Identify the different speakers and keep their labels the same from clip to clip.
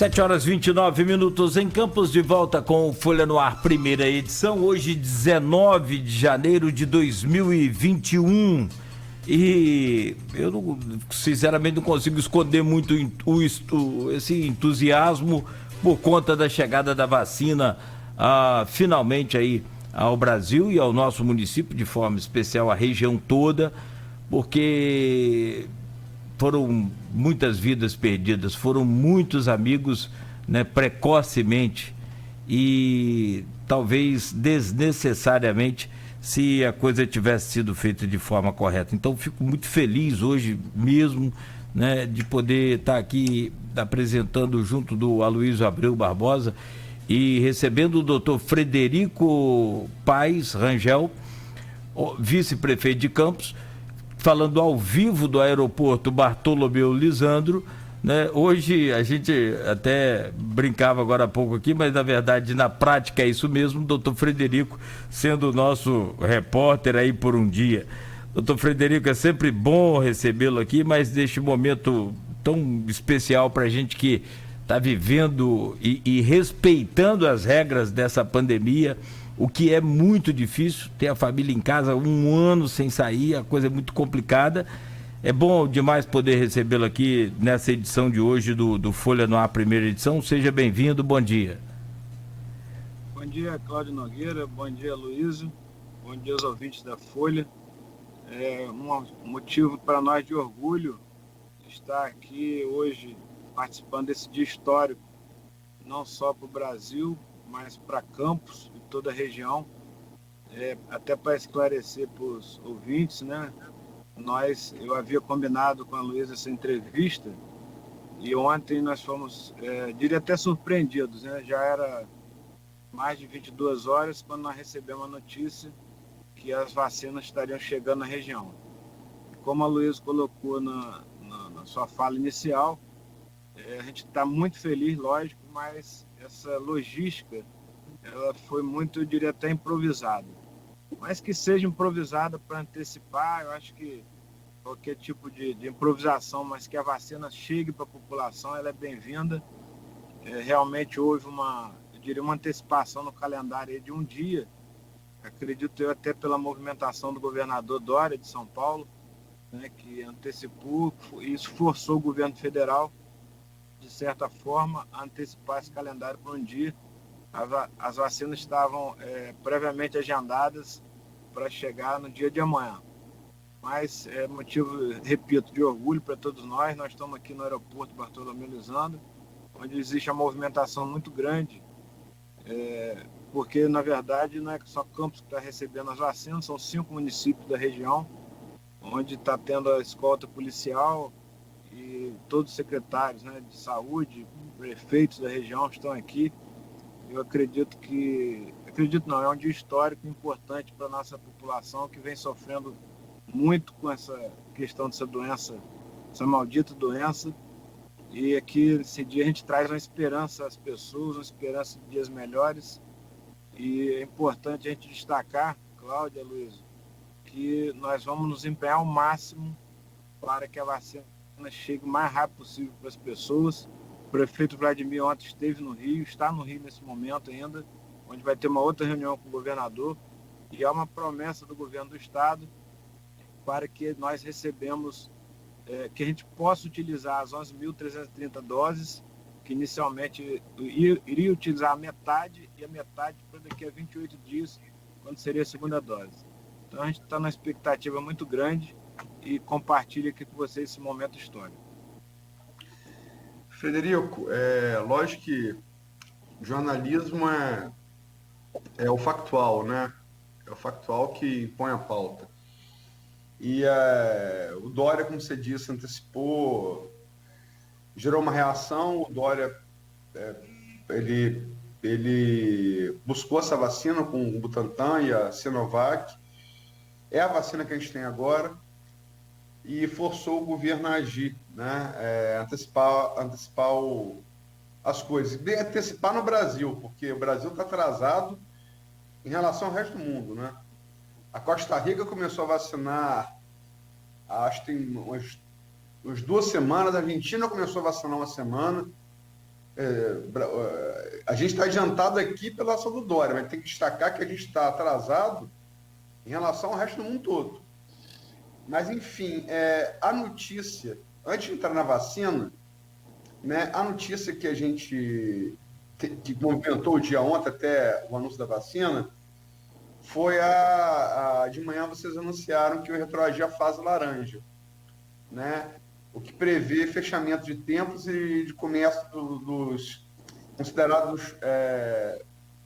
Speaker 1: 7h29 em Campos, de volta com o Folha no Ar, primeira edição, hoje 19 de janeiro de 2021. E eu sinceramente não consigo esconder muito esse entusiasmo por conta da chegada da vacina finalmente aí ao Brasil e ao nosso município, de forma especial a região toda, porque foram muitas vidas perdidas, foram muitos amigos, né, precocemente e talvez desnecessariamente, se a coisa tivesse sido feita de forma correta. Então fico muito feliz hoje mesmo, né, de poder estar aqui apresentando junto do Aloysio Abreu Barbosa e recebendo o doutor Frederico Paes Rangel, vice-prefeito de Campos, falando ao vivo do aeroporto Bartolomeu Lisandro, né? Hoje a gente até brincava agora há pouco aqui, mas na verdade na prática é isso mesmo, doutor Frederico sendo o nosso repórter aí por um dia. Doutor Frederico, é sempre bom recebê-lo aqui, mas neste momento tão especial para a gente que está vivendo e respeitando as regras dessa pandemia, o que é muito difícil, ter a família em casa 1 ano sem sair, a coisa é muito complicada. É bom demais poder recebê-lo aqui nessa edição de hoje do Folha no Ar, primeira edição. Seja bem-vindo, bom dia.
Speaker 2: Bom dia, Cláudio Nogueira, bom dia, Aloysio, bom dia aos ouvintes da Folha. É um motivo para nós de orgulho estar aqui hoje participando desse dia histórico, não só para o Brasil, mas para Campos e toda a região. Até para esclarecer para os ouvintes, né? Eu havia combinado com a Luísa essa entrevista e ontem nós fomos, diria até surpreendidos, né? Já era mais de 22 horas quando nós recebemos a notícia que as vacinas estariam chegando na região. Como a Luísa colocou na sua fala inicial, a gente está muito feliz, lógico, mas essa logística ela foi muito, eu diria, até improvisada. Mas que seja improvisada para antecipar, eu acho que qualquer tipo de improvisação, mas que a vacina chegue para a população, ela é bem-vinda. Realmente houve eu diria, uma antecipação no calendário aí de um dia, acredito eu até pela movimentação do governador Dória de São Paulo, né, que antecipou, e isso forçou o governo federal, de certa forma, a antecipar esse calendário para um dia. As vacinas estavam previamente agendadas para chegar no dia de amanhã. Mas é motivo, repito, de orgulho para todos nós. Nós estamos aqui no aeroporto Bartolomeu Lisandro, onde existe uma movimentação muito grande, porque, na verdade, não é só Campos que está recebendo as vacinas, são 5 municípios da região, onde está tendo a escolta policial e todos os secretários, né, de saúde, prefeitos da região estão aqui. Eu acredito não, é um dia histórico importante para a nossa população que vem sofrendo muito com essa questão dessa doença, essa maldita doença. E aqui, nesse dia, a gente traz uma esperança às pessoas, uma esperança de dias melhores. E é importante a gente destacar, Cláudia, Luiz, que nós vamos nos empenhar ao máximo para que a vacina chegue o mais rápido possível para as pessoas. O prefeito Vladimir ontem esteve no Rio, está no Rio nesse momento ainda, onde vai ter uma outra reunião com o governador, e há uma promessa do governo do estado para que nós recebemos, que a gente possa utilizar as 11.330 doses, que inicialmente iria utilizar a metade, e a metade para daqui a 28 dias, quando seria a segunda dose. Então a gente está numa expectativa muito grande e compartilho aqui com vocês esse momento histórico.
Speaker 3: Frederico, lógico que jornalismo é o factual, né? É o factual que impõe a pauta. E o Dória, como você disse, antecipou, gerou uma reação. O Dória, ele buscou essa vacina com o Butantan e a Sinovac. É a vacina que a gente tem agora. E forçou o governo a agir, né? Antecipar as coisas. E antecipar no Brasil, porque o Brasil está atrasado em relação ao resto do mundo, né? A Costa Rica começou a vacinar, acho que tem umas 2 semanas, a Argentina começou a vacinar 1 semana, A gente está adiantado aqui pela ação do Dória, mas tem que destacar que a gente está atrasado em relação ao resto do mundo todo. Mas, enfim, a notícia, antes de entrar na vacina, né, a notícia que a gente que movimentou o dia ontem até o anúncio da vacina foi de manhã vocês anunciaram que o retroagir a fase laranja, né? O que prevê fechamento de templos e de comércio dos considerados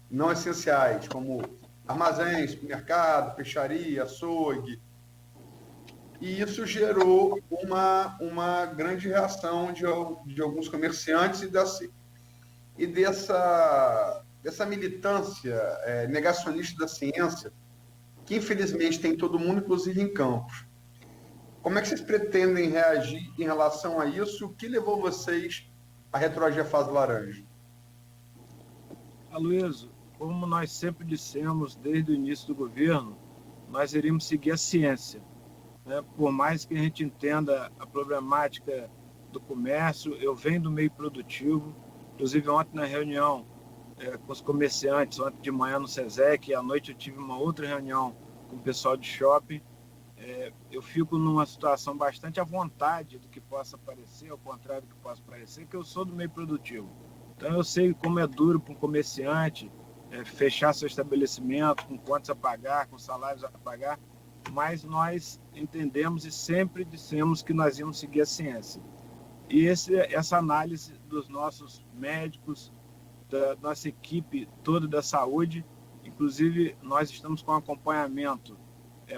Speaker 3: não essenciais, como armazéns, supermercado, peixaria, açougue. E isso gerou uma grande reação de alguns comerciantes e dessa militância negacionista da ciência, que infelizmente tem todo mundo, inclusive em Campos. Como é que vocês pretendem reagir em relação a isso? O que levou vocês a retroagir a fase laranja?
Speaker 2: Aloysio, como nós sempre dissemos desde o início do governo, nós iríamos seguir a ciência, né? Por mais que a gente entenda a problemática do comércio, eu venho do meio produtivo, inclusive ontem na reunião com os comerciantes, ontem de manhã no SESEC, e à noite eu tive uma outra reunião com o pessoal de shopping. Eu fico numa situação bastante à vontade do que possa parecer, ao contrário do que possa parecer, que eu sou do meio produtivo. Então eu sei como é duro para um comerciante fechar seu estabelecimento, com contas a pagar, com salários a pagar, mas nós entendemos e sempre dissemos que nós íamos seguir a ciência. E essa análise dos nossos médicos, da nossa equipe toda da saúde, inclusive nós estamos com um acompanhamento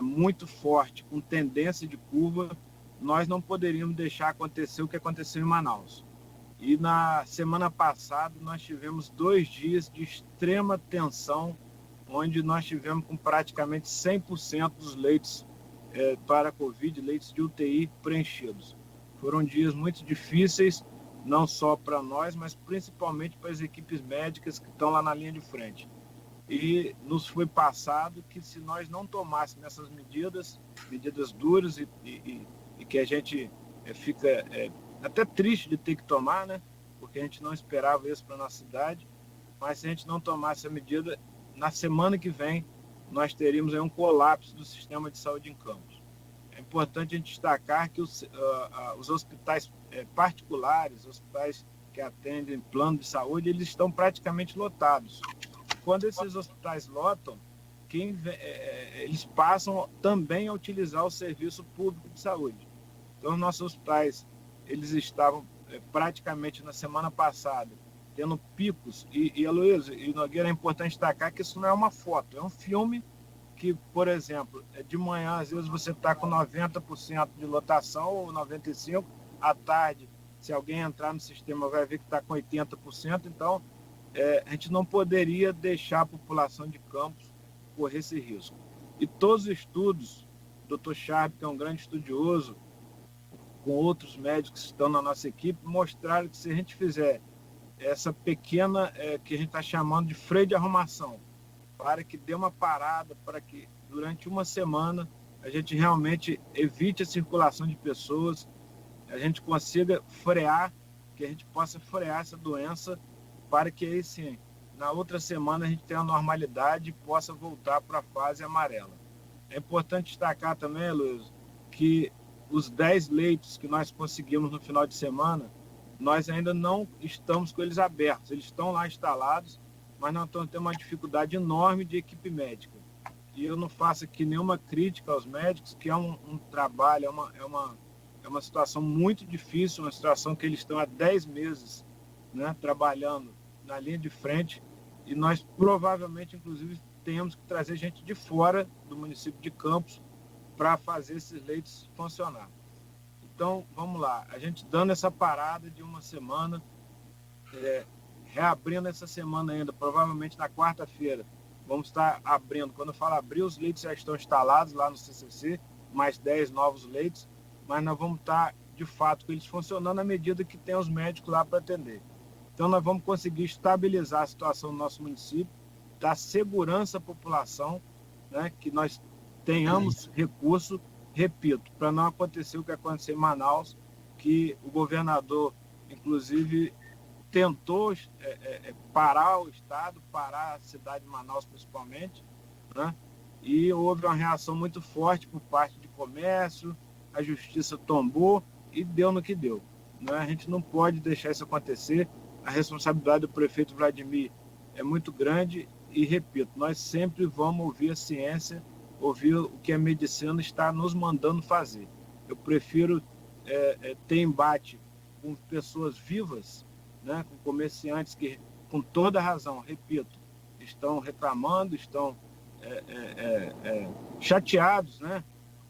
Speaker 2: muito forte, com tendência de curva, nós não poderíamos deixar acontecer o que aconteceu em Manaus. E na semana passada nós tivemos 2 dias de extrema tensão, onde nós tivemos com praticamente 100% dos leitos para a Covid, leitos de UTI preenchidos. Foram dias muito difíceis, não só para nós, mas principalmente para as equipes médicas que estão lá na linha de frente. E nos foi passado que se nós não tomássemos essas medidas duras e que a gente fica até triste de ter que tomar, né? Porque a gente não esperava isso para a nossa cidade, mas se a gente não tomasse a medida, na semana que vem nós teríamos um colapso do sistema de saúde em Campos. É importante a gente destacar que os hospitais particulares, hospitais que atendem plano de saúde, eles estão praticamente lotados. Quando esses hospitais lotam, eles passam também a utilizar o serviço público de saúde. Então, os nossos hospitais, eles estavam praticamente na semana passada tendo picos. E Aloysio e Nogueira, é importante destacar que isso não é uma foto, é um filme que, por exemplo, de manhã, às vezes você está com 90% de lotação ou 95%, à tarde, se alguém entrar no sistema, vai ver que está com 80%. Então, a gente não poderia deixar a população de Campos correr esse risco. E todos os estudos, o Dr. Sharp, que é um grande estudioso, com outros médicos que estão na nossa equipe, mostraram que se a gente fizer essa pequena, que a gente está chamando de freio de arrumação, para que dê uma parada, para que durante uma semana a gente realmente evite a circulação de pessoas, a gente consiga frear, que a gente possa frear essa doença, para que aí sim, na outra semana a gente tenha a normalidade e possa voltar para a fase amarela. É importante destacar também, Luiz, que os 10 leitos que nós conseguimos no final de semana, nós ainda não estamos com eles abertos. Eles estão lá instalados, mas nós estamos tendo uma dificuldade enorme de equipe médica. E eu não faço aqui nenhuma crítica aos médicos, que é um trabalho, é uma situação muito difícil, uma situação que eles estão há 10 meses, né, trabalhando na linha de frente, e nós provavelmente, inclusive, tenhamos que trazer gente de fora do município de Campos para fazer esses leitos funcionar. Então, vamos lá, a gente dando essa parada de uma semana, reabrindo essa semana ainda, provavelmente na quarta-feira, vamos estar abrindo. Quando eu falo abrir, os leitos já estão instalados lá no CCC, mais 10 novos leitos, mas nós vamos estar, de fato, com eles funcionando à medida que tem os médicos lá para atender. Então, nós vamos conseguir estabilizar a situação do nosso município, dar segurança à população, né, que nós tenhamos recurso, repito, para não acontecer o que aconteceu em Manaus, que o governador, inclusive, tentou parar o Estado, parar a cidade de Manaus principalmente, né? E houve uma reação muito forte por parte de comércio, a justiça tombou e deu no que deu, né? A gente não pode deixar isso acontecer, a responsabilidade do prefeito Vladimir é muito grande e, repito, nós sempre vamos ouvir a ciência, ouvir o que a medicina está nos mandando fazer. Eu prefiro ter embate com pessoas vivas, né, com comerciantes que, com toda razão, repito, estão reclamando, estão chateados, né,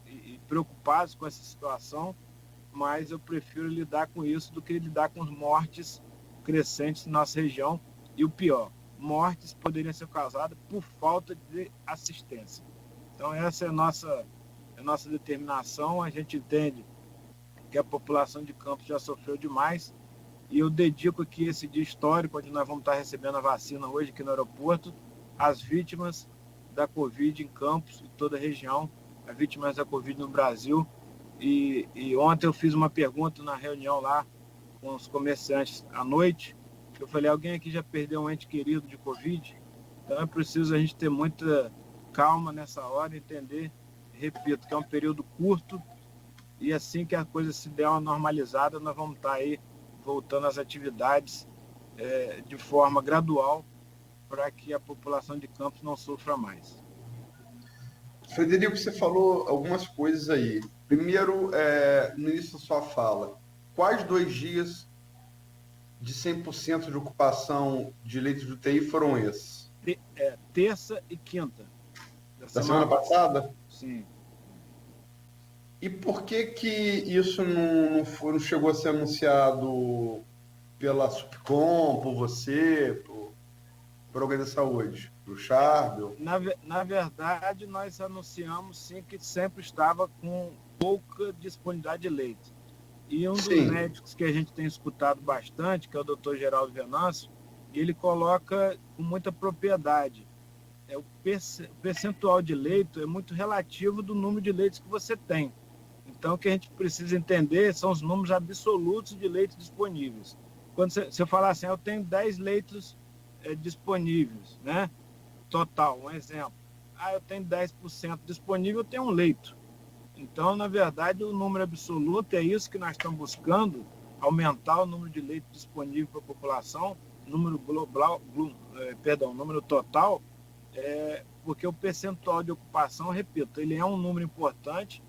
Speaker 2: e preocupados com essa situação, mas eu prefiro lidar com isso do que lidar com mortes crescentes na nossa região. E o pior, mortes poderiam ser causadas por falta de assistência. Então essa é a nossa determinação. A gente entende que a população de Campos já sofreu demais, e eu dedico aqui esse dia histórico, onde nós vamos estar recebendo a vacina hoje aqui no aeroporto, às vítimas da Covid em Campos e toda a região, as vítimas da Covid no Brasil. E ontem eu fiz uma pergunta na reunião lá com os comerciantes à noite. Eu falei, alguém aqui já perdeu um ente querido de Covid? Então é preciso a gente ter muita calma nessa hora, entender, repito, que é um período curto, e assim que a coisa se der uma normalizada, nós vamos estar aí voltando às atividades de forma gradual, para que a população de Campos não sofra mais.
Speaker 3: Frederico, você falou algumas coisas aí. Primeiro, no início da sua fala, quais 2 dias de 100% de ocupação de leitos de UTI foram esses?
Speaker 2: Terça e quinta.
Speaker 3: Da semana passada?
Speaker 2: Sim.
Speaker 3: E por que isso não chegou a ser anunciado pela Supcom, por você, por alguém da saúde? Por Charbel?
Speaker 2: Na verdade, nós anunciamos sim que sempre estava com pouca disponibilidade de leite. E um dos médicos que a gente tem escutado bastante, que é o Dr. Geraldo Venâncio, ele coloca com muita propriedade. O percentual de leito é muito relativo do número de leitos que você tem. Então, o que a gente precisa entender são os números absolutos de leitos disponíveis. Quando você falar assim, eu tenho 10 leitos disponíveis, né? Total, um exemplo. Eu tenho 10% disponível, eu tenho um leito. Então, na verdade, o número absoluto é isso que nós estamos buscando, aumentar o número de leitos disponíveis para a população, número total, porque o percentual de ocupação, repito, ele é um número importante,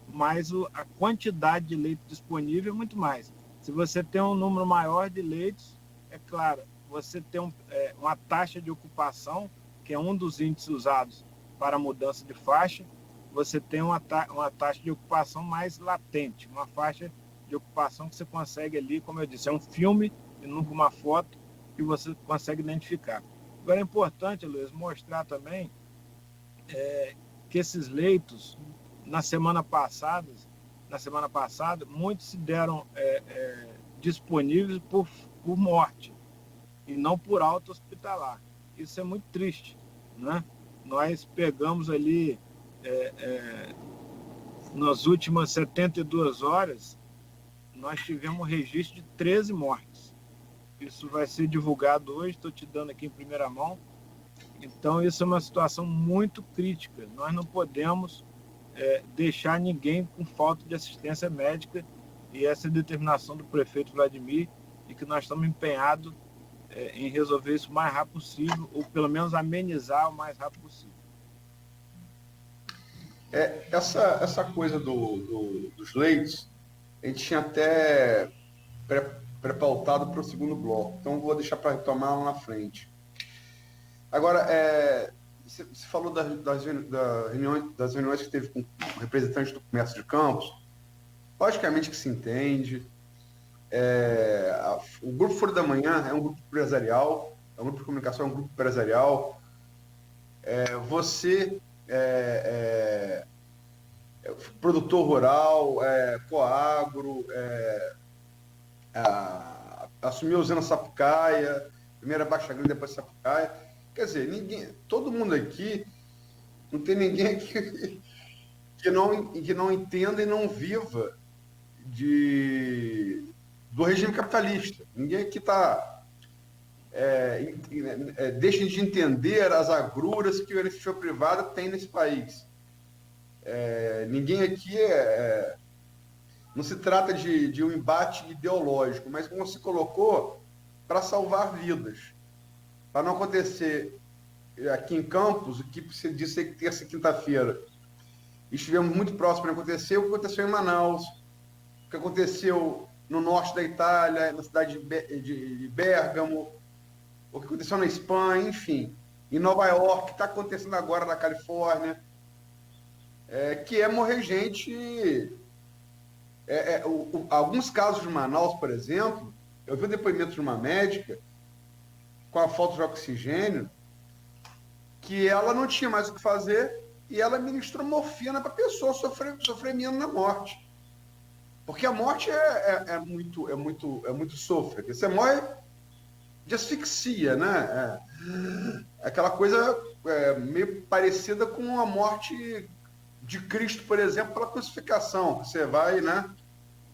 Speaker 2: mas a quantidade de leitos disponível é muito mais. Se você tem um número maior de leitos, é claro, você tem uma taxa de ocupação, que é um dos índices usados para a mudança de faixa, você tem uma taxa de ocupação mais latente, uma faixa de ocupação que você consegue ali, como eu disse, é um filme e nunca uma foto que você consegue identificar. Agora é importante, Luiz, mostrar também que esses leitos, na semana passada, muitos se deram disponíveis por morte e não por alta hospitalar. Isso é muito triste, né? Nós pegamos ali, nas últimas 72 horas, nós tivemos um registro de 13 mortes. Isso vai ser divulgado hoje, estou te dando aqui em primeira mão. Então, isso é uma situação muito crítica. Nós não podemos deixar ninguém com falta de assistência médica, e essa é a determinação do prefeito Vladimir, e que nós estamos empenhados em resolver isso o mais rápido possível, ou pelo menos amenizar o mais rápido possível.
Speaker 3: Essa coisa dos leitos, a gente tinha até pré-pautado para o segundo bloco, então vou deixar para retomar lá na frente. Agora, você falou das reuniões que teve com representantes do comércio de Campos. Logicamente que se entende. O Grupo Folha da Manhã é um grupo empresarial, é um grupo de comunicação, é um grupo empresarial. Você produtor rural, Coagro, assumiu a usina Sapucaia, primeiro a Baixa Grande, depois Sapucaia. Quer dizer, todo mundo aqui, não tem ninguém aqui que não entenda e não viva do regime capitalista. Ninguém aqui está deixem de entender as agruras que a iniciativa privada tem nesse país. Ninguém aqui não se trata de um embate ideológico, mas, como se colocou, para salvar vidas. Para não acontecer aqui em Campos, o que você disse que terça e quinta-feira estivemos muito próximos de acontecer, o que aconteceu em Manaus, o que aconteceu no norte da Itália, na cidade de Bérgamo, o que aconteceu na Espanha, enfim, em Nova York, que está acontecendo agora na Califórnia, que é morrer gente. Alguns casos de Manaus, por exemplo, eu vi o depoimento de uma médica com a falta de oxigênio, que ela não tinha mais o que fazer e ela ministrou morfina para a pessoa sofrer menos na morte. Porque a morte é muito sofrida. Você morre de asfixia, né? Aquela coisa meio parecida com a morte de Cristo, por exemplo, pela crucificação. Você vai, né?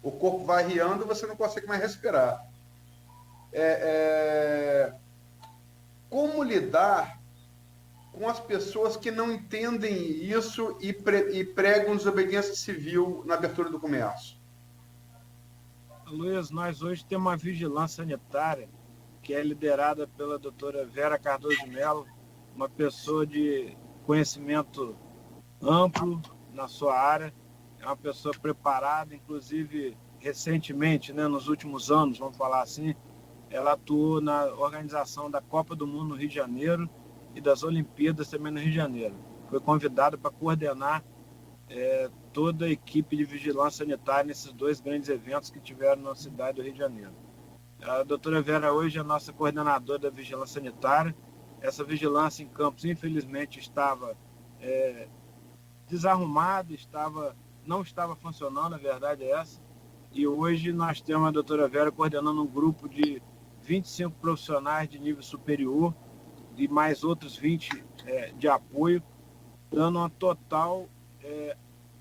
Speaker 3: O corpo vai riando e você não consegue mais respirar. Como lidar com as pessoas que não entendem isso e pregam desobediência civil na abertura do comércio?
Speaker 2: Luiz, nós hoje temos uma vigilância sanitária que é liderada pela doutora Vera Cardoso de Mello, uma pessoa de conhecimento amplo na sua área, é uma pessoa preparada, inclusive recentemente, né, nos últimos anos, vamos falar assim, ela atuou na organização da Copa do Mundo no Rio de Janeiro e das Olimpíadas também no Rio de Janeiro. Foi convidada para coordenar toda a equipe de vigilância sanitária nesses dois grandes eventos que tiveram na cidade do Rio de Janeiro. A doutora Vera hoje é a nossa coordenadora da vigilância sanitária. Essa vigilância em Campos, infelizmente, estava desarrumada, não estava funcionando, a verdade é essa. E hoje nós temos a doutora Vera coordenando um grupo de 25 profissionais de nível superior e mais outros 20 de apoio, dando uma total,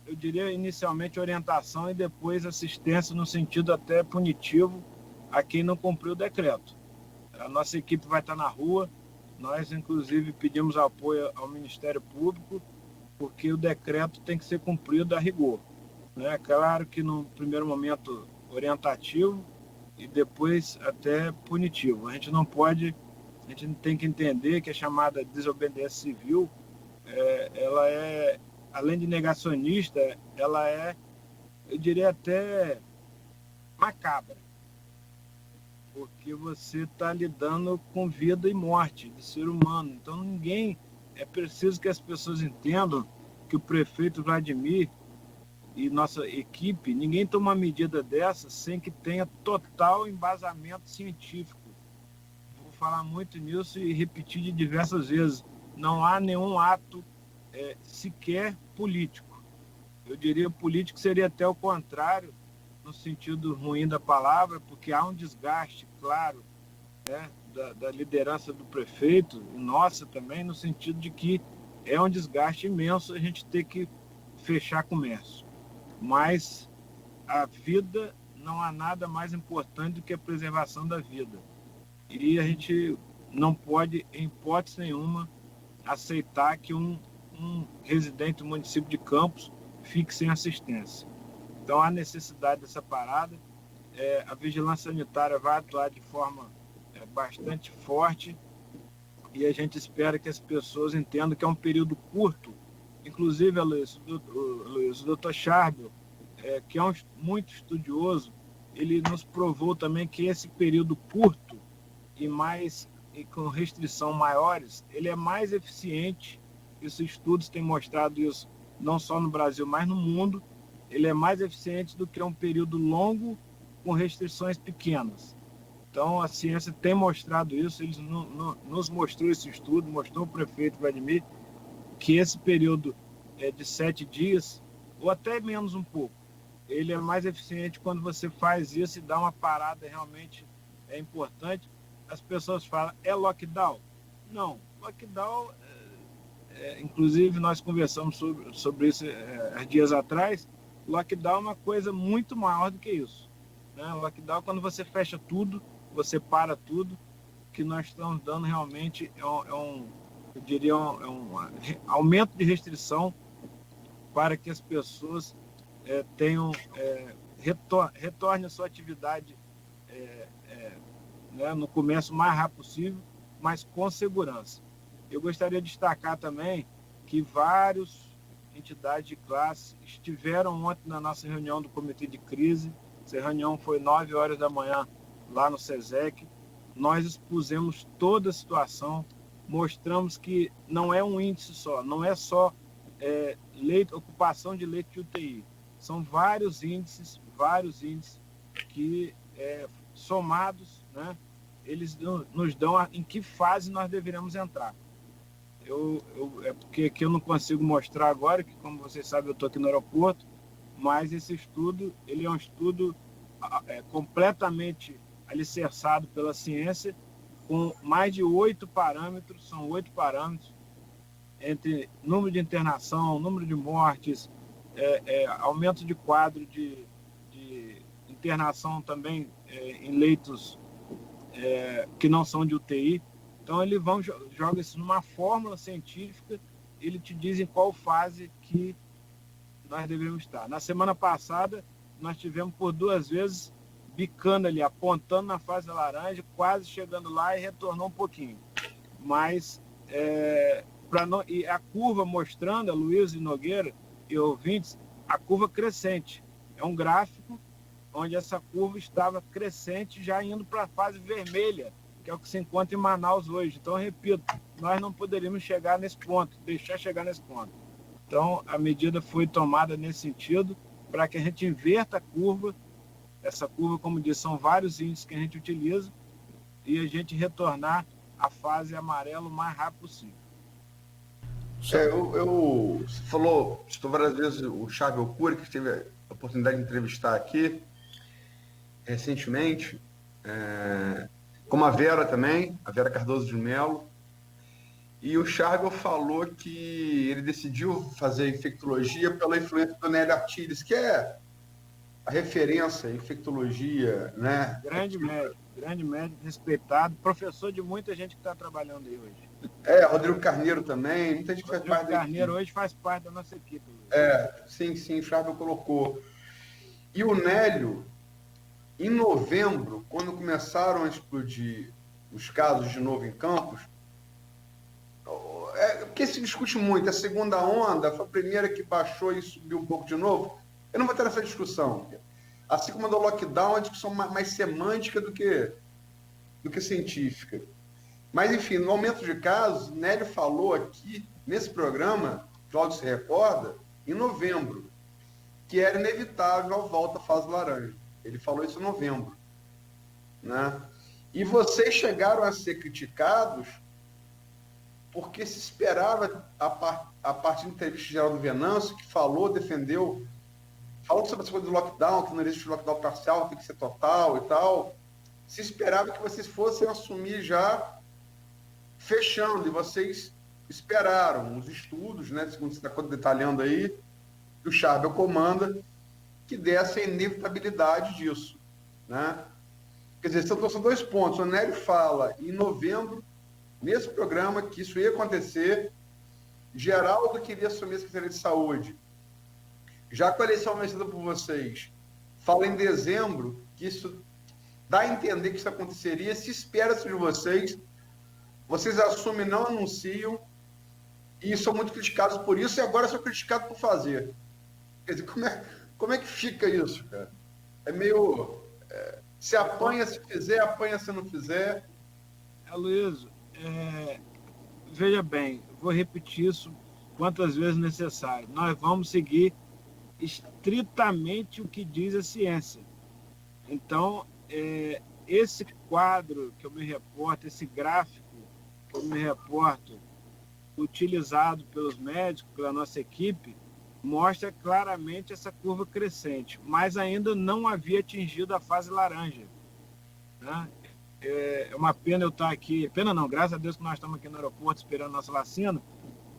Speaker 2: eu diria inicialmente orientação e depois assistência no sentido até punitivo a quem não cumpriu o decreto. A nossa equipe vai estar na rua, nós inclusive pedimos apoio ao Ministério Público, porque o decreto tem que ser cumprido a rigor. É claro que no primeiro momento orientativo e depois até punitivo. A gente tem que entender que a chamada desobediência civil, ela é, além de negacionista, ela é, eu diria até macabra, porque você está lidando com vida e morte de ser humano. Então é preciso que as pessoas entendam que o prefeito Vladimir e nossa equipe, ninguém toma uma medida dessa sem que tenha total embasamento científico. Vou falar muito nisso e repetir de diversas vezes. Não há nenhum ato sequer político. Eu diria político seria até o contrário, no sentido ruim da palavra, porque há um desgaste, claro, da liderança do prefeito, e nossa também, no sentido de que é um desgaste imenso a gente ter que fechar comércio. Mas a vida, não há nada mais importante do que a preservação da vida. E a gente não pode, em hipótese nenhuma, aceitar que um residente do município de Campos fique sem assistência. Então há necessidade dessa parada. A vigilância sanitária vai atuar de forma bastante forte e a gente espera que as pessoas entendam que é um período curto. Inclusive, Luiz, o doutor Charbel, que é muito estudioso, ele nos provou também que esse período curto e com restrição maiores, ele é mais eficiente. Os estudos têm mostrado isso não só no Brasil, mas no mundo. Ele é mais eficiente do que um período longo com restrições pequenas. Então, a ciência tem mostrado isso, eles nos mostrou esse estudo, mostrou o prefeito Vladimir, que esse período de 7 dias, ou até menos um pouco, ele é mais eficiente quando você faz isso e dá uma parada realmente importante. As pessoas falam, é lockdown? Não, lockdown, inclusive nós conversamos sobre isso há dias atrás, lockdown é uma coisa muito maior do que isso. Né? Lockdown é quando você fecha tudo, você para tudo, que nós estamos dando realmente eu diria, aumento de restrição para que as pessoas retornem à sua atividade né, no começo o mais rápido possível, mas com segurança. Eu gostaria de destacar também que várias entidades de classe estiveram ontem na nossa reunião do Comitê de Crise. Essa reunião foi 9 horas da manhã lá no SESEC. Nós expusemos toda a situação, mostramos que não é um índice só, não é só ocupação de leito de UTI. São vários índices que, somados, né, eles nos dão em que fase nós deveremos entrar. Porque aqui eu não consigo mostrar agora, que como vocês sabem eu estou aqui no aeroporto, mas esse estudo, ele é um estudo completamente alicerçado pela ciência, com mais de 8 parâmetros, são 8 parâmetros, entre número de internação, número de mortes, aumento de quadro de internação também em leitos que não são de UTI. Então ele joga isso numa fórmula científica, ele te diz em qual fase que nós devemos estar. Na semana passada, nós tivemos por 2 vezes bicando ali, apontando na fase laranja, quase chegando lá e retornou um pouquinho. Mas, e a curva mostrando, a Luiz e Nogueira e ouvintes, a curva crescente. É um gráfico onde essa curva estava crescente, já indo para a fase vermelha, que é o que se encontra em Manaus hoje. Então, eu repito, nós não poderíamos chegar nesse ponto, deixar chegar nesse ponto. Então, a medida foi tomada nesse sentido, para que a gente inverta a curva. Essa curva, como disse, são vários índices que a gente utiliza, e a gente retornar à fase amarela o mais rápido possível.
Speaker 3: Você falou, citou várias vezes o Charles Alcuri, que teve a oportunidade de entrevistar aqui recentemente, como a Vera também, a Vera Cardoso de Mello. E o Charles falou que ele decidiu fazer infectologia pela influência do Nélio Artiles, que é a referência em infectologia, né?
Speaker 2: Grande médico, respeitado, professor de muita gente que está trabalhando aí hoje.
Speaker 3: Rodrigo Carneiro também, muita gente faz parte da equipe.
Speaker 2: Carneiro hoje faz parte da nossa equipe.
Speaker 3: Sim, o Charles colocou. E o Nélio, em novembro, quando começaram a explodir os casos de novo em Campos, porque se discute muito, a segunda onda foi a primeira que baixou e subiu um pouco de novo. Eu não vou ter essa discussão. Assim como a do lockdown, é uma discussão mais semântica do que científica. Mas, enfim, no aumento de casos, Nélio falou aqui, nesse programa, Cláudio se recorda, em novembro, que era inevitável a volta à fase laranja. Ele falou isso em novembro. Né? E vocês chegaram a ser criticados porque se esperava, a partir da entrevista de Geraldo Venâncio, que defendeu sobre essa coisa do lockdown, que não existe lockdown parcial, tem que ser total e tal, se esperava que vocês fossem assumir já fechando, e vocês esperaram os estudos, né, segundo você está detalhando aí, que o Charbel comanda, que desse a inevitabilidade disso. Né? Quer dizer, são 2 pontos. O Nélio fala em novembro, nesse programa, que isso ia acontecer. Geraldo queria assumir a Secretaria de Saúde. Já com a eleição vencida por vocês, fala em dezembro, que isso dá a entender que isso aconteceria, se espera-se de vocês assumem, não anunciam, e são muito criticados por isso, e agora são criticados por fazer. Quer dizer, como é que fica isso, cara? É meio... se apanha se fizer, apanha se não fizer.
Speaker 2: Aloysio, veja bem, vou repetir isso quantas vezes necessário. Nós vamos seguir estritamente o que diz a ciência. Então, esse quadro que eu me reporto, esse gráfico que eu me reporto, utilizado pelos médicos, pela nossa equipe, mostra claramente essa curva crescente, mas ainda não havia atingido a fase laranja. Né? É uma pena eu estar aqui, pena não, graças a Deus que nós estamos aqui no aeroporto esperando nossa vacina,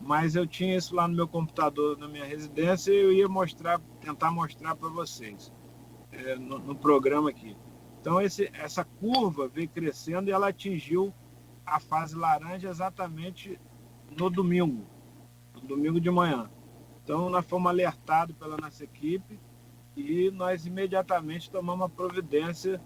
Speaker 2: mas eu tinha isso lá no meu computador, na minha residência, e eu ia tentar mostrar para vocês no programa aqui. Então essa curva veio crescendo e ela atingiu a fase laranja exatamente no domingo de manhã. Então, nós fomos alertados pela nossa equipe e nós imediatamente tomamos a providência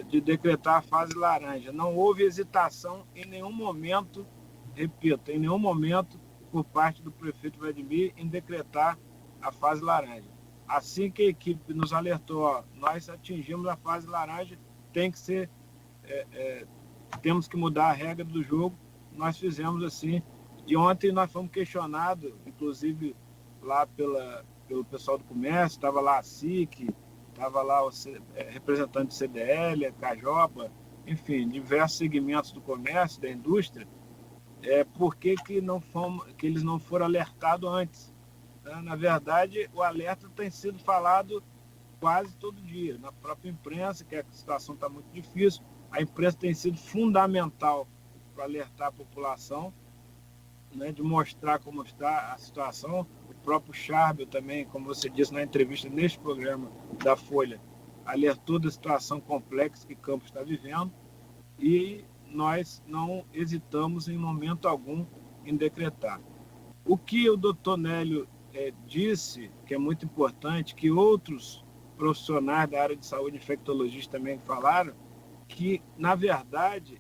Speaker 2: de decretar a fase laranja. Não houve hesitação em nenhum momento, repito, em nenhum momento por parte do prefeito Vladimir em decretar a fase laranja. Assim que a equipe nos alertou, nós atingimos a fase laranja, tem que ser, temos que mudar a regra do jogo, nós fizemos assim. E ontem nós fomos questionados, inclusive lá pelo pessoal do comércio, estava lá a SIC, estava lá o representante do CDL, a Cajopa, enfim, diversos segmentos do comércio, da indústria, por que eles não foram alertados antes? Na verdade, o alerta tem sido falado quase todo dia, na própria imprensa, que a situação está muito difícil. A imprensa tem sido fundamental para alertar a população, né, de mostrar como está a situação. O próprio Charbel também, como você disse na entrevista neste programa da Folha, alertou da situação complexa que Campos está vivendo e nós não hesitamos em momento algum em decretar. O que o doutor Nélio disse, que é muito importante, que outros profissionais da área de saúde, infectologistas também falaram, que, na verdade,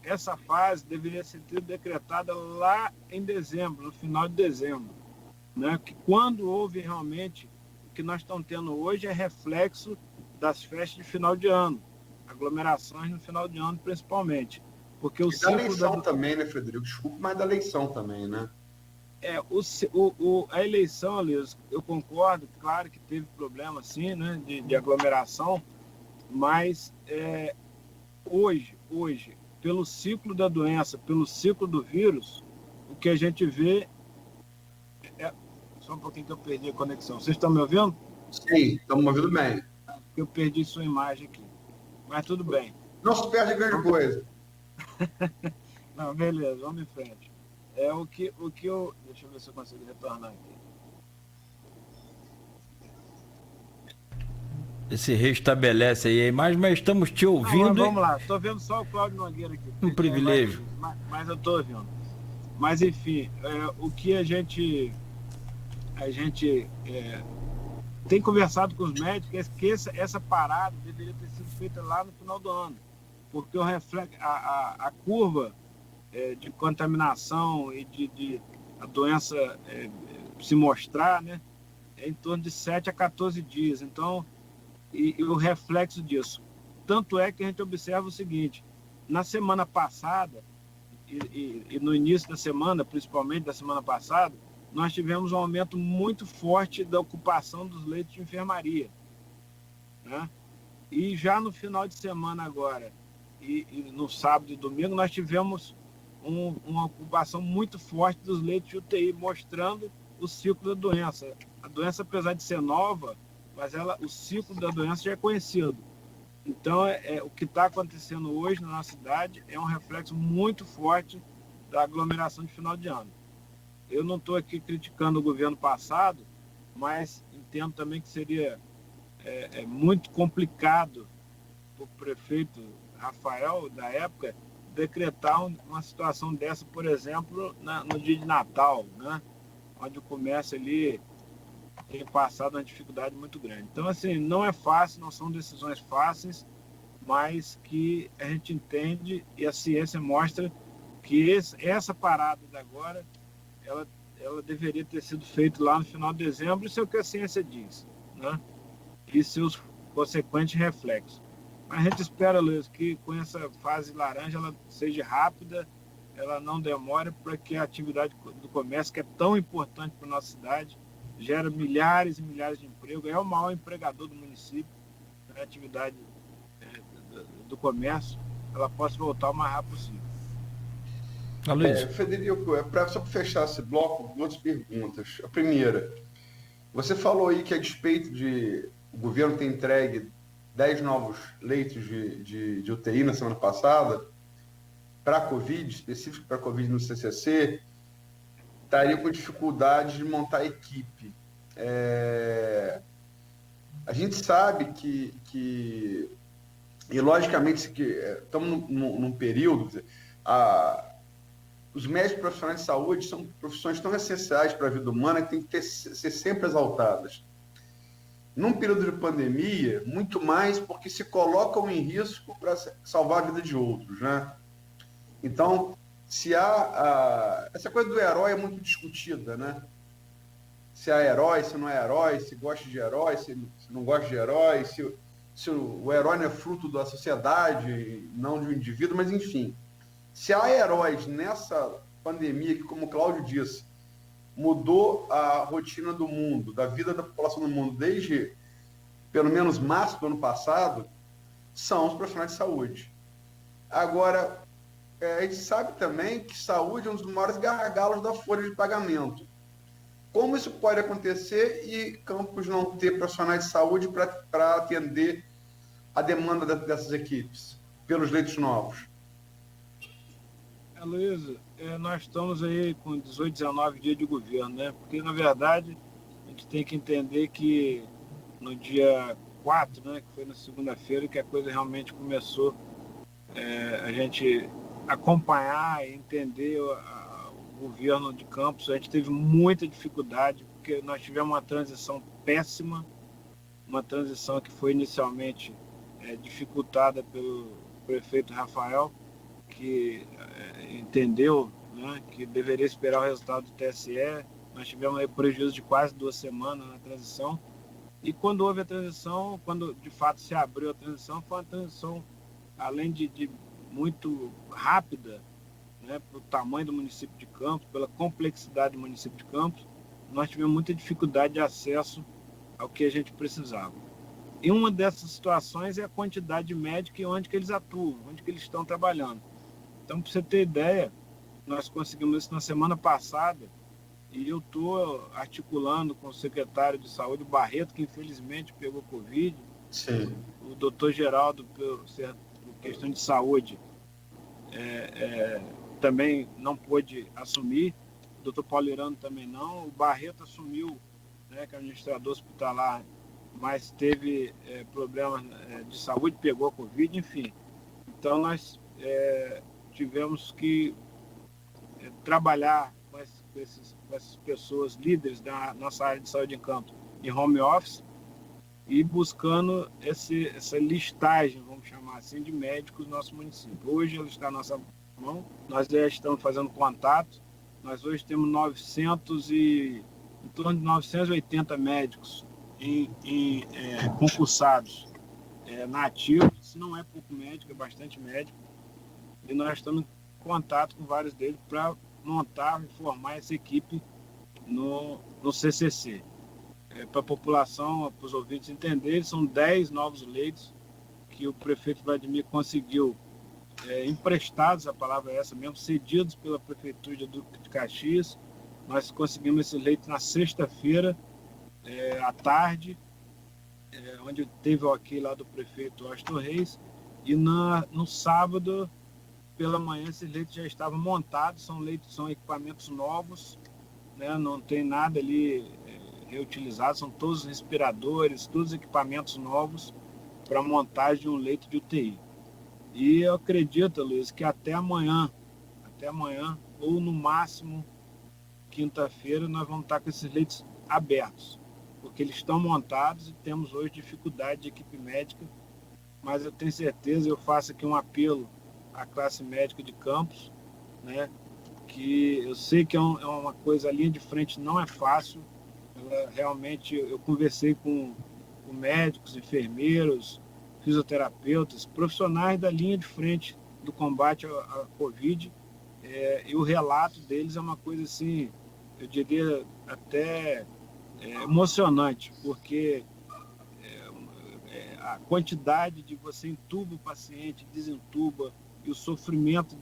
Speaker 2: essa fase deveria ser decretada lá em dezembro, no final de dezembro, né? Que quando houve realmente, o que nós estamos tendo hoje é reflexo das festas de final de ano, aglomerações no final de ano principalmente. Porque o
Speaker 3: da eleição também, né, Frederico? Desculpa, mas da eleição também, né?
Speaker 2: A eleição, Elias, eu concordo, claro que teve problema, sim, né, de aglomeração, mas hoje, pelo ciclo da doença, pelo ciclo do vírus, o que a gente vê Só um pouquinho que eu perdi a conexão. Vocês estão me ouvindo?
Speaker 3: Sim, estamos me ouvindo bem.
Speaker 2: Eu perdi sua imagem aqui, mas tudo bem.
Speaker 3: Não se perde grande coisa.
Speaker 2: Não, beleza, vamos em frente. O que eu... Deixa eu ver se eu consigo retornar aqui.
Speaker 1: Se restabelece aí a imagem, mas estamos te ouvindo.
Speaker 2: Não, vamos lá, estou vendo só o Cláudio Nogueira aqui.
Speaker 1: Um privilégio.
Speaker 2: Mas eu estou ouvindo. Mas, enfim, o que a gente tem conversado com os médicos é que essa parada deveria ter sido feita lá no final do ano, porque a curva de contaminação e de a doença se mostrar, né, é em torno de 7 a 14 dias. Então, e o reflexo disso. Tanto é que a gente observa o seguinte: na semana passada, e no início da semana, principalmente da semana passada, nós tivemos um aumento muito forte da ocupação dos leitos de enfermaria, né? E já no final de semana agora, e no sábado e domingo, nós tivemos uma ocupação muito forte dos leitos de UTI, mostrando o ciclo da doença. A doença, apesar de ser nova, mas o ciclo da doença já é conhecido. Então, o que está acontecendo hoje na nossa cidade é um reflexo muito forte da aglomeração de final de ano. Eu não estou aqui criticando o governo passado, mas entendo também que seria muito complicado para o prefeito Rafael, da época, decretar uma situação dessa, por exemplo, no dia de Natal, né? Onde o comércio ali tem passado uma dificuldade muito grande. Então, assim, não é fácil, não são decisões fáceis, mas que a gente entende e a ciência mostra que essa parada de agora, ela deveria ter sido feita lá no final de dezembro, isso é o que a ciência diz, né? E seus consequentes reflexos. Mas a gente espera, Luiz, que com essa fase laranja ela seja rápida, ela não demore, para que a atividade do comércio, que é tão importante para a nossa cidade, gera milhares e milhares de empregos, é o maior empregador do município, a atividade do comércio, ela possa voltar o mais rápido possível.
Speaker 3: Frederico, só para fechar esse bloco, duas perguntas. A primeira, você falou aí que a despeito de o governo ter entregue 10 novos leitos de UTI na semana passada, para a Covid, específico para a Covid no CCC, estaria com dificuldade de montar a equipe. A gente sabe que E, logicamente, estamos num período... Os médicos profissionais de saúde são profissões tão essenciais para a vida humana que tem que ser sempre exaltadas. Num período de pandemia, muito mais porque se colocam em risco para salvar a vida de outros, né? Então, se essa coisa do herói é muito discutida, né? Se é herói, se não é herói, se gosta de herói, se não gosta de herói, se o herói não é fruto da sociedade, não de um indivíduo, mas enfim. Se há heróis nessa pandemia que, como o Cláudio disse, mudou a rotina do mundo, da vida da população do mundo, desde pelo menos março do ano passado, são os profissionais de saúde. Agora, a gente sabe também que saúde é um dos maiores gargalos da folha de pagamento. Como isso pode acontecer e Campos não ter profissionais de saúde para atender a demanda dessas equipes, pelos leitos novos?
Speaker 2: Luiz, nós estamos aí com 18, 19 dias de governo, né? Porque, na verdade, a gente tem que entender que no dia 4, né, que foi na segunda-feira, que a coisa realmente começou a gente acompanhar e entender o governo de Campos. A gente teve muita dificuldade, porque nós tivemos uma transição péssima, uma transição que foi inicialmente dificultada pelo prefeito Rafael, que entendeu, né, que deveria esperar o resultado do TSE. Nós tivemos aí prejuízo de quase 2 semanas na transição. E quando houve a transição, quando de fato se abriu a transição, foi uma transição, além de muito rápida, né, pelo tamanho do município de Campos, pela complexidade do município de Campos, nós tivemos muita dificuldade de acesso ao que a gente precisava. E uma dessas situações é a quantidade de médicos e onde que eles atuam, onde que eles estão trabalhando. Então, para você ter ideia, nós conseguimos isso na semana passada e eu estou articulando com o secretário de Saúde, Barreto, que infelizmente pegou Covid.
Speaker 3: Sim.
Speaker 2: O doutor Geraldo, por questão de saúde, também não pôde assumir. O doutor Paulo Irano também não. O Barreto assumiu, né, que é administrador hospitalar, mas teve problemas de saúde, pegou Covid, enfim. Então, nós tivemos que trabalhar com essas pessoas líderes da nossa área de saúde em Campos em home office e buscando essa listagem, vamos chamar assim, de médicos do nosso município. Hoje ela está na nossa mão, nós já estamos fazendo contato, nós hoje temos em torno de 980 médicos concursados na ativa. Isso não é pouco médico, é bastante médico. E nós estamos em contato com vários deles para montar e formar essa equipe no CCC. Para a população, para os ouvintes entenderem, são 10 novos leitos que o prefeito Vladimir conseguiu, emprestados, a palavra é essa mesmo, cedidos pela Prefeitura de Duque de Caxias. Nós conseguimos esses leitos na sexta-feira, à tarde, onde teve o ok lá do prefeito Astor Reis, e no sábado, pela manhã, esses leitos já estavam montados, são equipamentos novos, né? Não tem nada ali reutilizado, são todos respiradores, todos equipamentos novos para montagem de um leito de UTI. E eu acredito, Luiz, que até amanhã, ou no máximo quinta-feira, nós vamos estar com esses leitos abertos, porque eles estão montados e temos hoje dificuldade de equipe médica, mas eu tenho certeza, eu faço aqui um apelo à classe médica de Campos, né, que eu sei que é uma coisa, a linha de frente não é fácil. Realmente, eu conversei com médicos, enfermeiros, fisioterapeutas, profissionais da linha de frente do combate à Covid, e o relato deles é uma coisa assim, eu diria até emocionante, porque a quantidade de você entuba o paciente, desentuba, e o sofrimento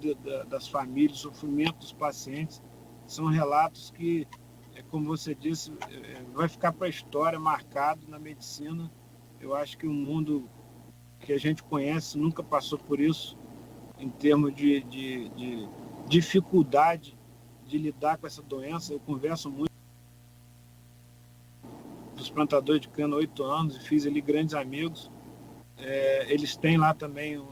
Speaker 2: das famílias, o sofrimento dos pacientes, são relatos que, como você disse, vai ficar para a história, marcado na medicina. Eu acho que o mundo que a gente conhece nunca passou por isso, em termos de dificuldade de lidar com essa doença. Eu converso muito dos plantadores de cana há 8 anos e fiz ali grandes amigos. Eles têm lá também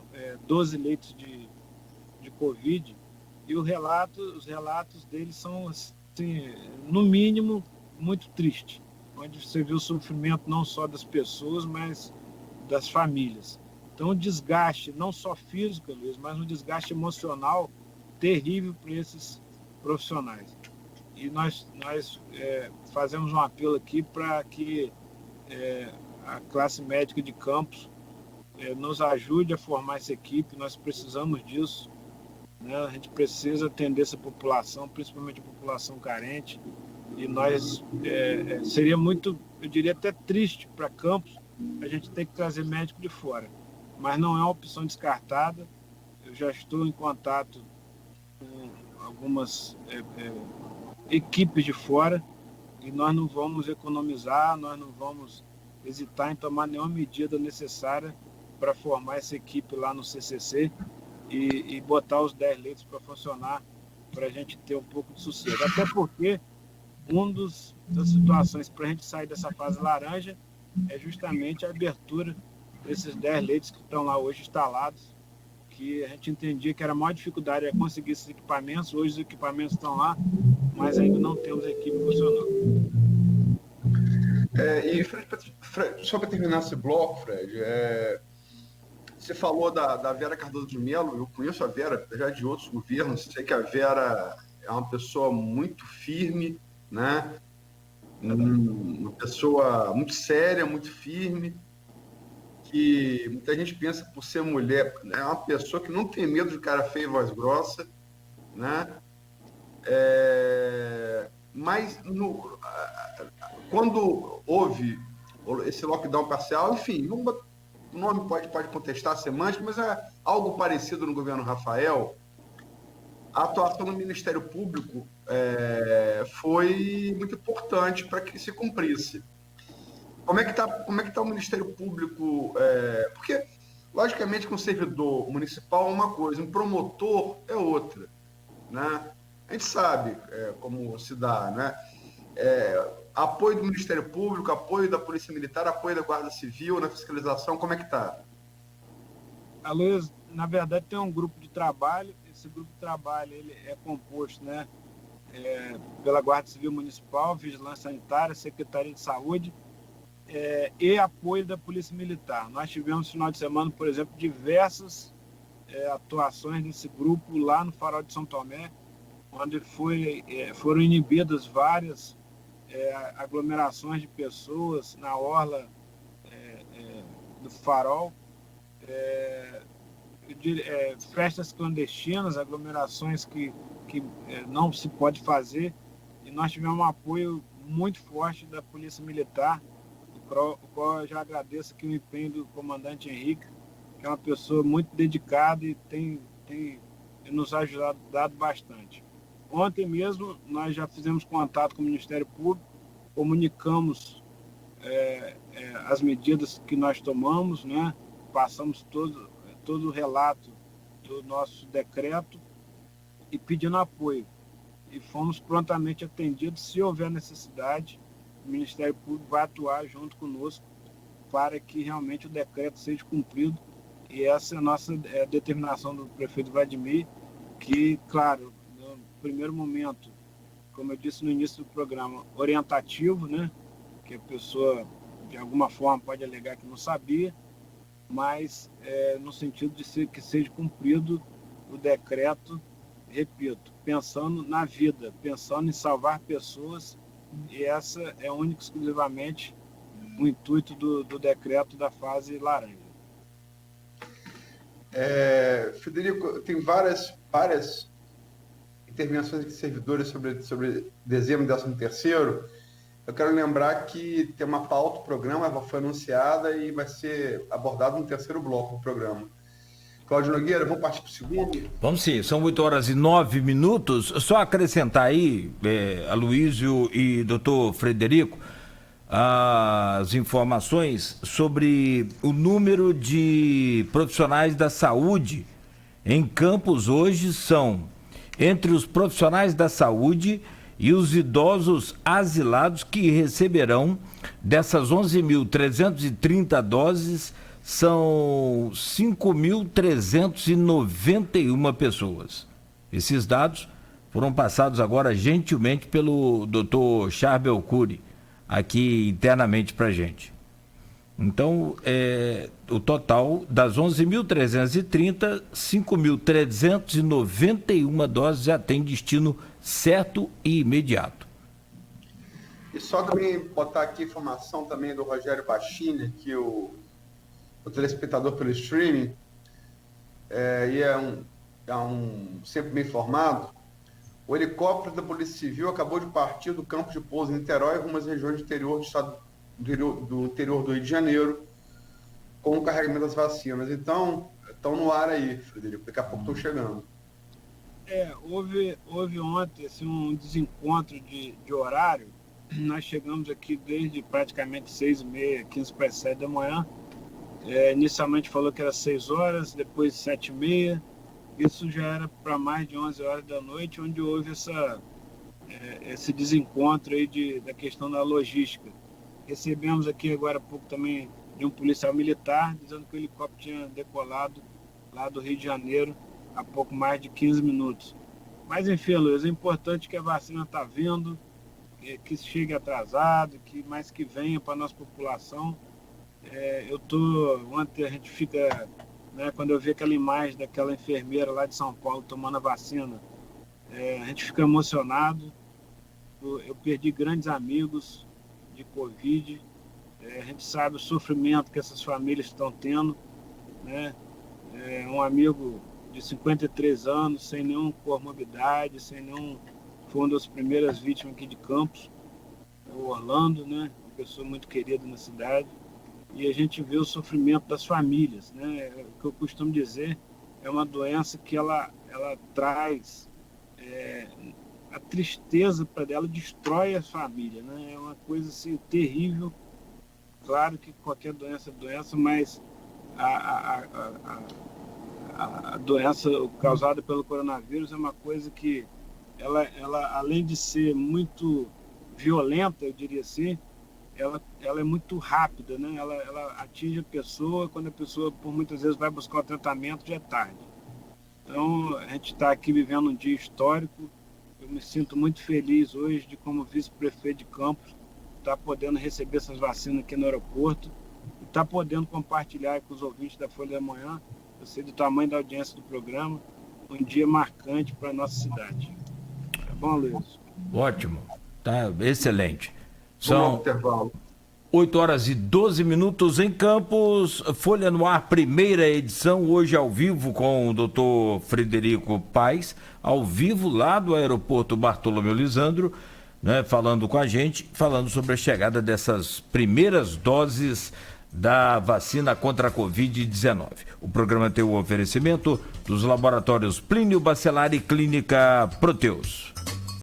Speaker 2: 12 leitos de Covid, e os relatos deles são, assim, no mínimo, muito tristes, onde você vê o sofrimento não só das pessoas, mas das famílias. Então, o desgaste, não só físico, Luiz, mas um desgaste emocional terrível para esses profissionais. E nós fazemos um apelo aqui para que a classe médica de Campos nos ajude a formar essa equipe. Nós precisamos disso, né? A gente precisa atender essa população, principalmente a população carente, e nós seria muito, eu diria até triste para Campos a gente ter que trazer médico de fora, mas não é uma opção descartada. Eu já estou em contato com algumas equipes de fora, e nós não vamos economizar, nós não vamos hesitar em tomar nenhuma medida necessária para formar essa equipe lá no CCC e botar os 10 leitos para funcionar, para a gente ter um pouco de sossego. Até porque das situações para a gente sair dessa fase laranja é justamente a abertura desses 10 leitos que estão lá hoje instalados, que a gente entendia que era a maior dificuldade conseguir esses equipamentos. Hoje os equipamentos estão lá, mas ainda não temos a equipe funcionando.
Speaker 3: E Fred, só para terminar esse bloco, Fred, você falou da Vera Cardoso de Mello. Eu conheço a Vera já de outros governos, sei que a Vera é uma pessoa muito firme, né? Uma pessoa muito séria, muito firme, que muita gente pensa por ser mulher, é uma pessoa que não tem medo de cara feio e voz grossa, né? Mas quando houve esse lockdown parcial, enfim, o nome pode contestar a semântica, mas é algo parecido no governo Rafael. A atuação do Ministério Público foi muito importante para que se cumprisse. Como é que tá o Ministério Público? Porque, logicamente, que um servidor municipal é uma coisa, um promotor é outra, né? A gente sabe como se dá, né? Apoio do Ministério Público, apoio da Polícia Militar, apoio da Guarda Civil na fiscalização, como é que está?
Speaker 2: Luiz, na verdade tem um grupo de trabalho. Esse grupo de trabalho ele é composto, né, pela Guarda Civil Municipal, Vigilância Sanitária, Secretaria de Saúde e apoio da Polícia Militar. Nós tivemos no final de semana, por exemplo, diversas atuações desse grupo lá no Farol de São Tomé, onde foram inibidas várias aglomerações de pessoas na orla do Farol, festas clandestinas, aglomerações que não se pode fazer, e nós tivemos um apoio muito forte da Polícia Militar, o qual eu já agradeço aqui o empenho do comandante Henrique, que é uma pessoa muito dedicada e tem nos ajudado bastante. Ontem mesmo nós já fizemos contato com o Ministério Público, comunicamos as medidas que nós tomamos, né? Passamos todo o relato do nosso decreto e pedindo apoio. E fomos prontamente atendidos. Se houver necessidade, o Ministério Público vai atuar junto conosco para que realmente o decreto seja cumprido. E essa é a nossa determinação do prefeito Vladimir, que, claro, no primeiro momento, como eu disse no início do programa, orientativo, né? Que a pessoa, de alguma forma, pode alegar que não sabia, mas no sentido de que seja cumprido o decreto, repito, pensando na vida, pensando em salvar pessoas, e essa é única e exclusivamente o intuito do decreto da fase laranja.
Speaker 3: Frederico, tem várias intervenções de servidores sobre dezembro e 13º. Eu quero lembrar que tem uma pauta do programa, ela foi anunciada e vai ser abordada no terceiro bloco do programa. Cláudio Nogueira, vamos partir para o segundo?
Speaker 1: Vamos sim, são 8h09. Só acrescentar aí, Aloysio e doutor Frederico, as informações sobre o número de profissionais da saúde em Campos hoje são, entre os profissionais da saúde e os idosos asilados que receberão dessas 11.330 doses, são 5.391 pessoas. Esses dados foram passados agora gentilmente pelo Dr. Charbel Cury, aqui internamente para a gente. Então, o total das 11.330, 5.391 doses já tem destino certo e imediato.
Speaker 3: E só também botar aqui informação também do Rogério Bachini, que o telespectador pelo streaming, e é um sempre bem informado. O helicóptero da Polícia Civil acabou de partir do campo de pouso em Niterói rumo às regiões do interior do estado do interior do Rio de Janeiro com o carregamento das vacinas. Então, estão no ar aí, Frederico. Daqui a pouco estão chegando.
Speaker 2: Houve ontem assim, um desencontro de horário. Nós chegamos aqui desde praticamente 6h30, 15 para as 7 da manhã. Inicialmente falou que era 6 horas, depois 7h30. Isso já era para mais de 11 horas da noite, onde houve esse desencontro aí da questão da logística. Recebemos aqui agora há pouco também de um policial militar, dizendo que o helicóptero tinha decolado lá do Rio de Janeiro há pouco mais de 15 minutos. Mas enfim, Luiz, é importante que a vacina está vindo, que chegue atrasado, mas que venha para a nossa população. Ontem a gente fica... Quando eu vi aquela imagem daquela enfermeira lá de São Paulo tomando a vacina, a gente fica emocionado. Eu perdi grandes amigos de Covid. A gente sabe o sofrimento que essas famílias estão tendo. Um amigo de 53 anos, sem nenhuma comorbidade, foi uma das primeiras vítimas aqui de Campos, o Orlando, uma pessoa muito querida na cidade. E a gente vê o sofrimento das famílias, O que eu costumo dizer é uma doença que ela traz a tristeza para ela, destrói a família, É uma coisa assim terrível. Claro que qualquer doença é doença, mas a doença causada pelo coronavírus é uma coisa que ela além de ser muito violenta, eu diria assim, ela é muito rápida, Ela atinge a pessoa, quando a pessoa, por muitas vezes, vai buscar o tratamento, já é tarde. Então, a gente está aqui vivendo um dia histórico. Eu me sinto muito feliz hoje de, como vice-prefeito de Campos, estar podendo receber essas vacinas aqui no aeroporto e estar podendo compartilhar com os ouvintes da Folha da Manhã. Eu sei do tamanho da audiência do programa, um dia marcante para a nossa cidade. Tá bom, Luiz?
Speaker 1: Ótimo, tá excelente.
Speaker 3: São
Speaker 1: 8h12 em Campos, Folha no Ar, primeira edição, hoje ao vivo com o Dr. Frederico Paes, ao vivo lá do aeroporto Bartolomeu Lisandro, falando com a gente, falando sobre a chegada dessas primeiras doses da vacina contra a Covid-19. O programa tem o oferecimento dos laboratórios Plínio Bacelar e Clínica Proteus.